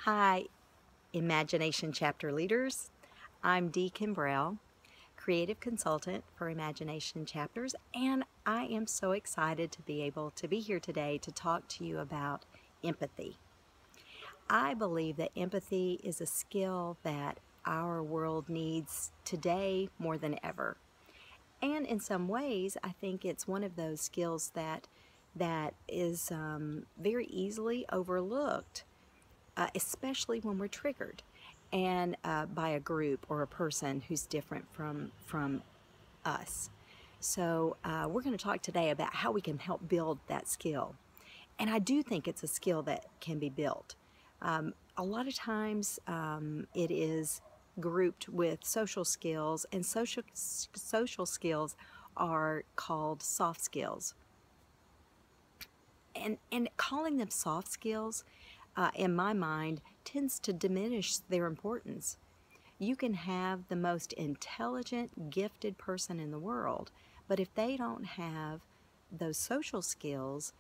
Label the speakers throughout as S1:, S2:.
S1: Hi, Imagination Chapter Leaders. I'm Dee Kimbrell, Creative Consultant for Imagination Chapters, and I am so excited to be able to be here today to talk to you about empathy. I believe that empathy is a skill that our world needs today more than ever. And in some ways, I think it's one of those skills that is very easily overlooked, especially when we're triggered and by a group or a person who's different from us. So we're going to talk today about how we can help build that skill. And I do think it's a skill that can be built. A lot of times it is grouped with social skills, and social skills are called soft skills. And calling them soft skills, in my mind, tends to diminish their importance. You can have the most intelligent, gifted person in the world, but if they don't have those social skills,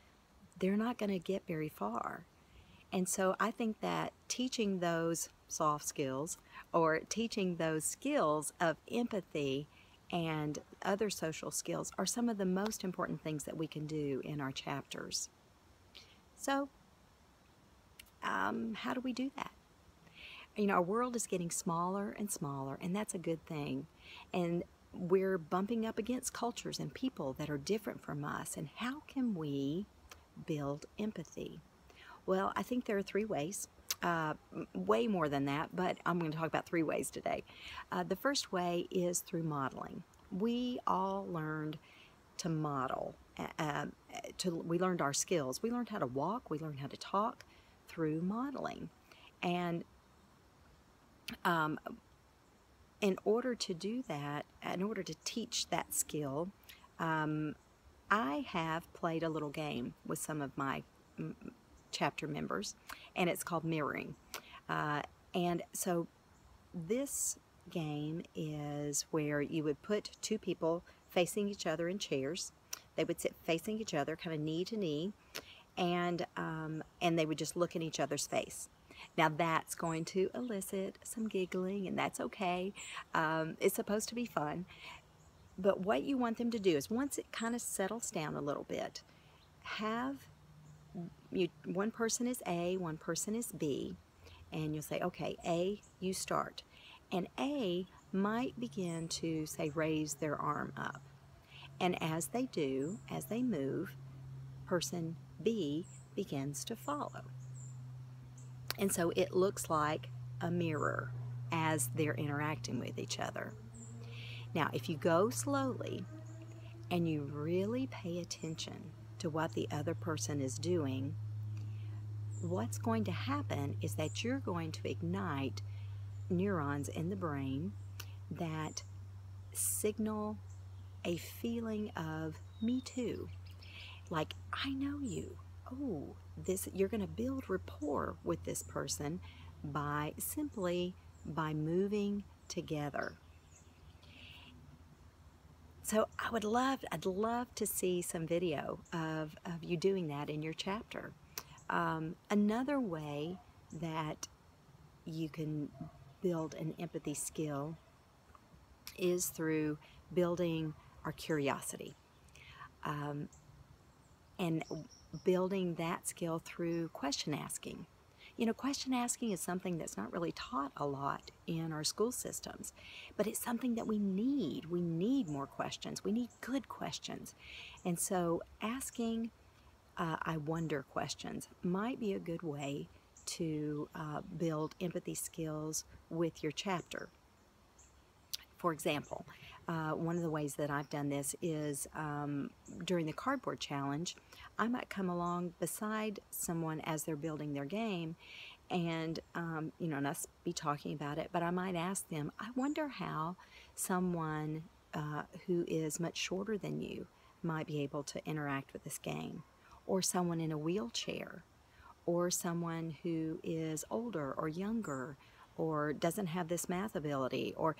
S1: they're not going to get very far. And so I think that teaching those soft skills, or teaching those skills of empathy and other social skills, are some of the most important things that we can do in our chapters. So how do we do that? You know, our world is getting smaller and smaller, and that's a good thing. And we're bumping up against cultures and people that are different from us. And how can we build empathy? Well, I think there are three ways. Way more than that, but I'm going to talk about three ways today. The first way is through modeling. We all learned to model. We learned our skills. We learned how to walk. We learned how to talk through modeling. And in order to do that, in order to teach that skill, I have played a little game with some of my chapter members, and it's called mirroring. And so this game is where you would put two people facing each other in chairs. They would sit facing each other, kind of knee to knee, and they would just look in each other's face. Now that's going to elicit some giggling, and that's okay. It's supposed to be fun. But what you want them to do is, once it kind of settles down a little bit, one person is A, one person is B, and you'll say, okay, A, you start. And A might begin to, say, raise their arm up. And as they do, as they move, person B begins to follow. And so it looks like a mirror as they're interacting with each other. Now, if you go slowly and you really pay attention to what the other person is doing, what's going to happen is that you're going to ignite neurons in the brain that signal a feeling of me too. Like, I know you. Oh, you're going to build rapport with this person simply by moving together. So I'd love to see some video of you doing that in your chapter. Another way that you can build an empathy skill is through building our curiosity. And building that skill through question asking. You know, question asking is something that's not really taught a lot in our school systems, but it's something that we need. We need more questions. We need good questions. And so asking I wonder questions might be a good way to build empathy skills with your chapter. For example, one of the ways that I've done this is during the cardboard challenge, I might come along beside someone as they're building their game, and and us be talking about it, but I might ask them, I wonder how someone who is much shorter than you might be able to interact with this game, or someone in a wheelchair, or someone who is older or younger, or doesn't have this math ability, or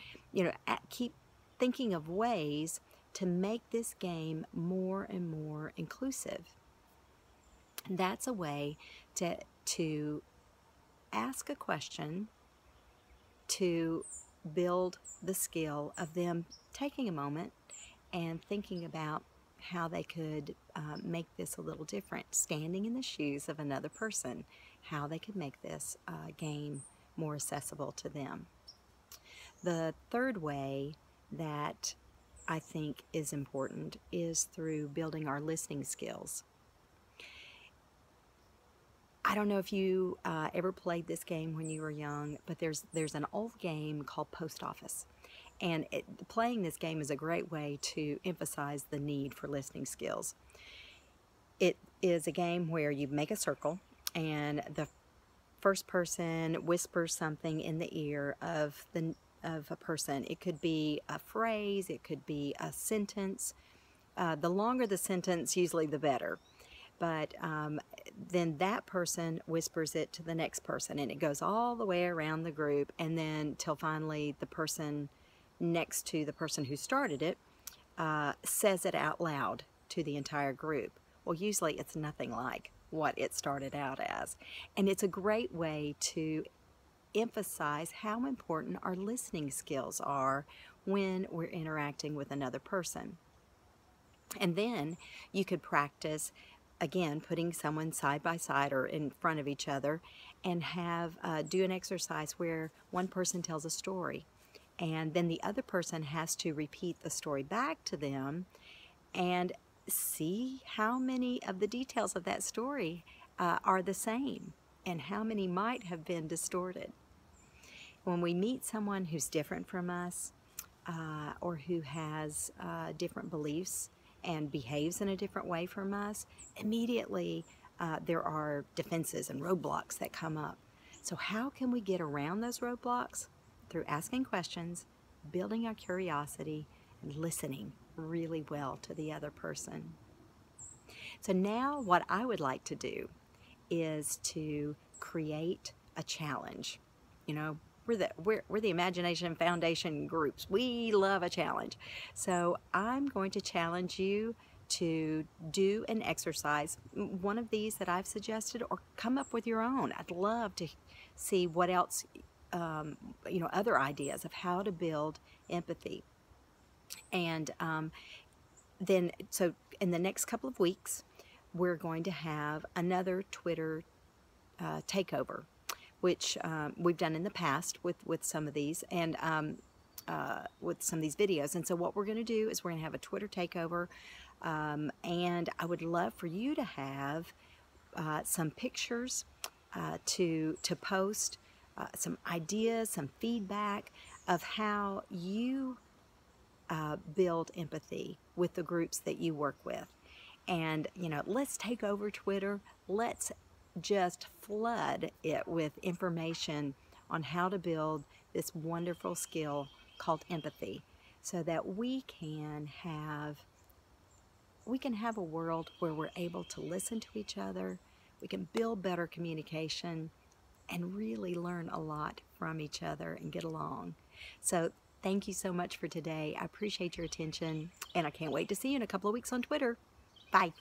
S1: keep thinking of ways to make this game more and more inclusive. And that's a way to ask a question to build the skill of them taking a moment and thinking about how they could make this a little different, standing in the shoes of another person, how they could make this game more accessible to them. The third way that I think is important is through building our listening skills. I don't know if you ever played this game when you were young, but there's an old game called Post Office. And playing this game is a great way to emphasize the need for listening skills. It is a game where you make a circle, and the first person whispers something in the ear of a person. It could be a phrase, it could be a sentence. The longer the sentence, usually the better. But then that person whispers it to the next person, and it goes all the way around the group, and then till finally the person next to the person who started it says it out loud to the entire group. Well, usually it's nothing like what it started out as. And it's a great way to emphasize how important our listening skills are when we're interacting with another person. And then you could practice, again, putting someone side by side or in front of each other, and have do an exercise where one person tells a story, and then the other person has to repeat the story back to them and see how many of the details of that story are the same and how many might have been distorted. When we meet someone who's different from us or who has different beliefs and behaves in a different way from us, immediately there are defenses and roadblocks that come up. So how can we get around those roadblocks? Through asking questions, building our curiosity, and listening really well to the other person. So now what I would like to do is to create a challenge. You know, we're the Imagination Foundation groups. We love a challenge. So I'm going to challenge you to do an exercise, one of these that I've suggested, or come up with your own. I'd love to see what else, other ideas of how to build empathy. And then, so in the next couple of weeks, we're going to have another Twitter takeover, which we've done in the past with some of these, and with some of these videos. And so what we're going to do is we're going to have a Twitter takeover, and I would love for you to have some pictures to post, some ideas, some feedback of how you build empathy with the groups that you work with. And, let's take over Twitter. Let's just flood it with information on how to build this wonderful skill called empathy, so that we can have a world where we're able to listen to each other, we can build better communication, and really learn a lot from each other and get along. So thank you so much for today. I appreciate your attention, and I can't wait to see you in a couple of weeks on Twitter. Bye.